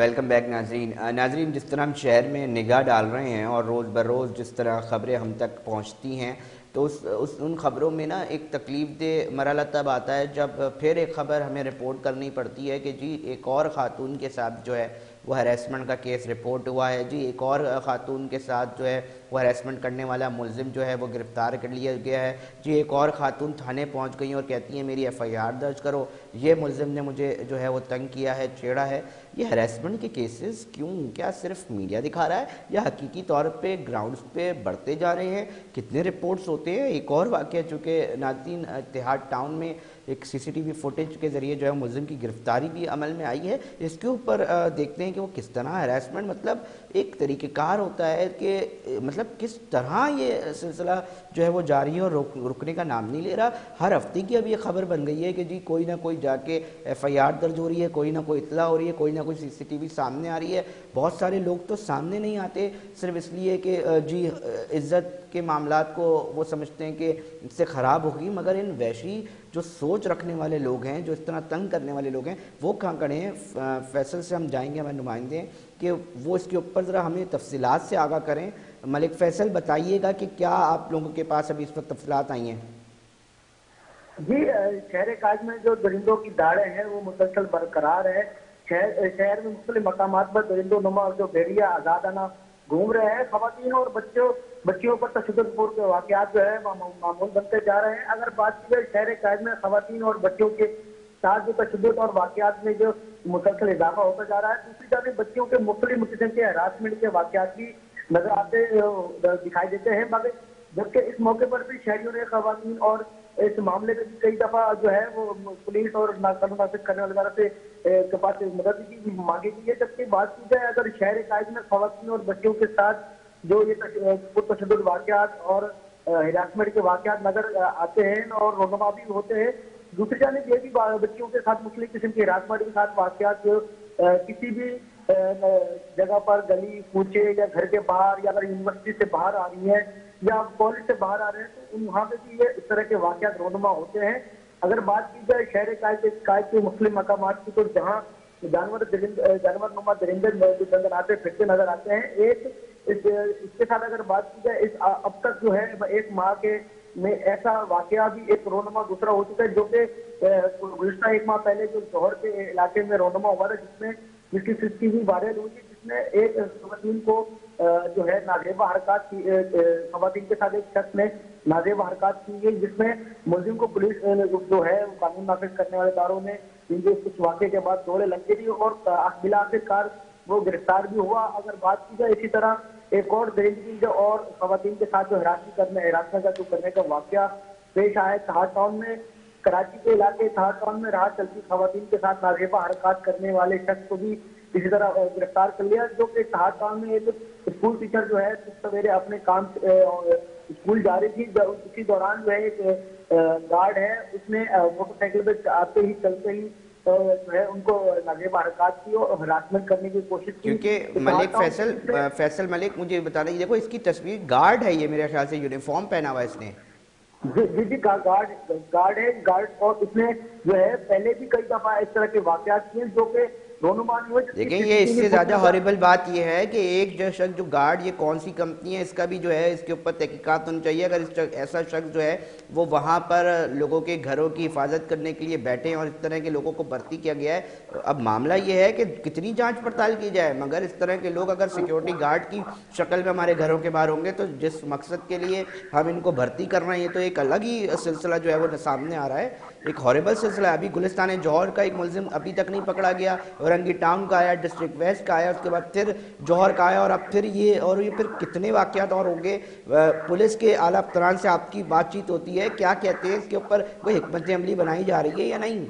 Welcome back ناظرین ناظرین جس طرح ہم شہر میں نگاہ ڈال رہے ہیں اور روز بروز جس طرح خبریں ہم تک پہنچتی ہیں تو ان خبروں میں نا ایک تکلیف دہ مرحلہ تب آتا ہے جب پھر ایک خبر ہمیں رپورٹ کرنی پڑتی ہے کہ جی ایک اور خاتون کے ساتھ جو ہے وہ ہیراسمنٹ کا کیس رپورٹ ہوا ہے، جی ایک اور خاتون کے ساتھ جو ہے وہ ہیراسمنٹ کرنے والا ملزم جو ہے وہ گرفتار کر لیا گیا ہے، جی ایک اور خاتون تھانے پہنچ گئی اور کہتی ہیں میری ایف آئی آر درج کرو، یہ ملزم نے مجھے جو ہے وہ تنگ کیا ہے، چھیڑا ہے۔ یہ ہیراسمنٹ کے کیسز کیوں کیا صرف میڈیا دکھا رہا ہے یا حقیقی طور پہ گراؤنڈز پہ بڑھتے جا رہے ہیں؟ کتنے رپورٹس ہوتے ہیں؟ ایک اور واقعہ چونکہ ناظرین اتحاد ٹاؤن میں ایک سی سی ٹی وی فوٹیج کے ذریعے جو ہے ملزم کی گرفتاری بھی عمل میں آئی ہے، اس کے اوپر دیکھتے ہیں کہ وہ کس طرح ہیراسمنٹ مطلب ایک طریقہ کار ہوتا ہے کہ مطلب کس طرح یہ سلسلہ جو ہے وہ جاری ہے اور رکنے کا نام نہیں لے رہا۔ ہر ہفتے کی اب یہ خبر بن گئی ہے کہ جی کوئی نہ کوئی جا کے ایف آئی آر درج ہو رہی ہے، کوئی نہ کوئی اطلاع ہو رہی ہے، کوئی نہ کوئی سی سی ٹی وی سامنے آ رہی ہے۔ بہت سارے لوگ تو سامنے نہیں آتے صرف اس لیے کہ جی عزت کے معاملات کو وہ سمجھتے ہیں کہ اس سے خراب ہوگی، مگر ان وحشی جو سوچ رکھنے والے لوگ ہیں، جو اس طرح تنگ کرنے والے لوگ ہیں، وہ کہاں کھڑے ہیں؟ فیصل سے ہم جائیں گے ہمارے نمائندے ہیں کہ وہ اس کے اوپر ذرا ہمیں تفصیلات سے آگاہ کریں۔ ملک فیصل بتائیے گا کہ کیا آپ لوگوں کے پاس ابھی اس وقت تفصیلات آئی ہیں؟ جی شہر کاج میں جو درندوں کی داڑیں ہیں وہ مسلسل برقرار ہے۔ شہر میں مختلف مقامات پر درندوں نما اور جو بھیڑیا آزادانہ گھوم رہے ہیں۔ خواتین اور بچیوں پر تشدد پور کے واقعات جو ہے معمول بنتے جا رہے ہیں۔ اگر بات کی جائے شہر کاج میں خواتین اور بچیوں کے ساتھ جو تشدد اور واقعات میں جو مسلسل اضافہ ہوتا جا رہا ہے، دوسری جانب بچیوں کے مختلف قسم کے ہراسمنٹ کے واقعات بھی نظر آتے دکھائی دیتے ہیں، مگر جبکہ اس موقع پر بھی شہریوں نے خواتین اور اس معاملے میں بھی کئی دفعہ جو ہے وہ پولیس اور قانون نافذ کرنے والے اداروں کے پاس مدد کی مانگی گئی ہے۔ جبکہ بات کی جائے اگر شہر کاج میں خواتین اور بچوں کے ساتھ جو یہ تشدد واقعات اور ہراسمنٹ کے واقعات نظر آتے ہیں اور رونما بھی ہوتے ہیں، دوسری جانب یہ بھی بچیوں کے ساتھ مختلف قسم کی ہراسمنٹ کے ساتھ واقعات جو کسی بھی جگہ پر گلی کوچے یا گھر کے باہر یا اگر یونیورسٹی سے باہر آ رہی ہے یا کالج سے باہر آ رہے ہیں تو وہاں پہ بھی یہ اس طرح کے واقعات رونما ہوتے ہیں۔ اگر بات کی جائے شہر کاج کے مختلف مقامات کی تو جہاں جانور نما درندے نظر آتے پھرتے نظر آتے ہیں، اس کے ساتھ اگر بات کی جائے اب تک جو ہے ایک ماہ کے میں ایسا واقعہ بھی ایک رونما دوسرا ہو چکا ہے، جو کہ گزشتہ ایک ماہ پہلے جو جوہر کے علاقے میں رونما ہوا تھا جس کی سی سی ٹی وی وائرل ہوئی تھی، جس میں ایک خواتین کو جو ہے نازیبہ حرکات کی، خواتین کے ساتھ ایک شخص نے نازیبہ حرکات کی گئی، جس میں ملزم کو پولیس جو ہے قانون نافذ کرنے والے اداروں نے اس واقعے کے بعد دوڑے لگے دی اور بالآخر کار وہ گرفتار بھی ہوا۔ اگر بات کی جائے اسی طرح ایک اور درندگی جو اور خواتین کے ساتھ جو ہراسمنٹ کرنے کا واقعہ پیش آیا اتحاد ٹاؤن میں، کراچی کے علاقے اتحاد ٹاؤن میں راہ چلتی خواتین کے ساتھ نازیبہ حرکات کرنے والے شخص کو بھی اسی طرح گرفتار کر لیا، جو کہ اتحاد ٹاؤن میں ایک اسکول ٹیچر جو ہے سویرے اپنے کام اسکول جا رہی تھی، اسی دوران جو ہے ایک گارڈ ہے اس نے موٹر سائیکل پہ آتے ہی چلتے ہی جو ہے ان کو نازیبہ حرکات کی اور ہراسمنٹ کرنے کی کوشش کی۔ کیونکہ ملک فیصل ملک مجھے بتانا یہ دیکھو اس کی تصویر گارڈ ہے، یہ میرے خیال سے یونیفارم پہنا ہوا ہے اس نے۔ جی گارڈ ہے، گارڈ، اور اس نے جو ہے پہلے بھی کئی دفعہ اس طرح کے واقعات کیے جو کہ رونما نہیں ہوئے۔ دیکھیں یہ اس سے زیادہ ہاریبل بات یہ ہے کہ ایک جو شخص جو گارڈ، یہ کون سی کمپنی ہے، اس کا بھی جو ہے اس کے اوپر تحقیقات ہونی چاہیے۔ اگر ایسا شخص جو ہے وہ وہاں پر لوگوں کے گھروں کی حفاظت کرنے کے لیے بیٹھے ہیں اور اس طرح کے لوگوں کو بھرتی کیا گیا ہے، اب معاملہ یہ ہے کہ کتنی جانچ پڑتال کی جائے، مگر اس طرح کے لوگ اگر سیکیورٹی گارڈ کی شکل میں ہمارے گھروں کے باہر ہوں گے تو جس مقصد کے لیے ہم ان کو بھرتی کر رہے ہیں یہ تو ایک الگ ہی سلسلہ جو ہے وہ سامنے آ رہا ہے، ایک ہاریبل سلسلہ ہے۔ ابھی گلستان جوہر کا ایک ملزم ابھی تک نہیں پکڑا گیا، اورنگی ٹاؤن کا آیا، ڈسٹرکٹ ویسٹ کا آیا، اس کے بعد پھر جوہر کا آیا، اور اب پھر یہ پھر کتنے واقعات اور ہوں گے۔ پولیس کے اعلیٰ افسران سے آپ کی بات چیت ہوتی ہے، کیا کہتے ہیں اس کے اوپر کوئی حکمت عملی بنائی جا رہی ہے یا نہیں؟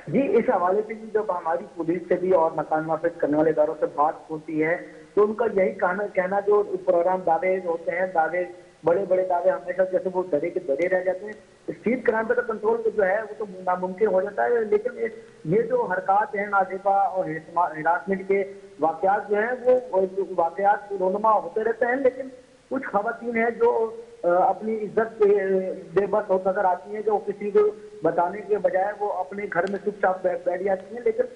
جی اس حوالے سے بھی جب ہماری پولیس سے بھی اور مکان نافذ کرنے والے اداروں سے بات ہوتی ہے تو ان کا یہی کہنا جو پروگرام دعوے ہوتے ہیں، بڑے بڑے دعوے ہمیشہ جیسے وہ ڈرے کے ڈرے رہ جاتے ہیں۔ اسٹریٹ کرائم پہ تو کنٹرول جو ہے وہ تو ناممکن ہو جاتا ہے، لیکن یہ جو حرکات ہیں نازیبہ اور ہراسمنٹ کے واقعات جو ہیں وہ واقعات رونما ہوتے رہتے ہیں، لیکن کچھ خواتین ہیں جو اپنی عزت بے بس نظر آتی ہیں، جو کسی کو بتانے کے بجائے وہ اپنے گھر میں چپ چاپ بیٹھ جاتی ہیں، لیکن